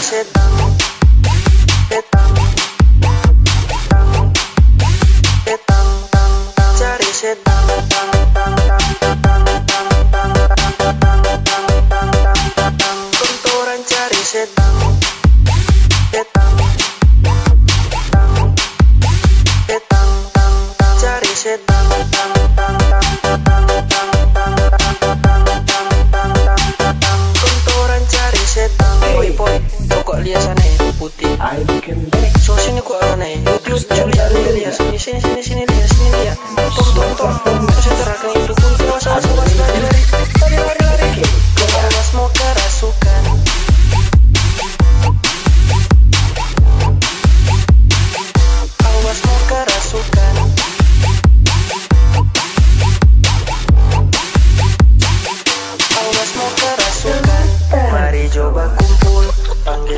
setan, setan, setan, cari setan, kontoran cari setan, setan, setan, cari setan, kontoran cari setan. Poi kok lihat sana putih. So sini kok aneh. Lihat sini lihat. Tom. Saya terangkan itu pun kuasa lari. Awas mau kerasukan. Awas mau kerasukan. Awas mau kerasukan. Mari coba kumpul. Panggil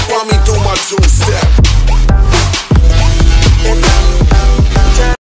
Run me through my two-step.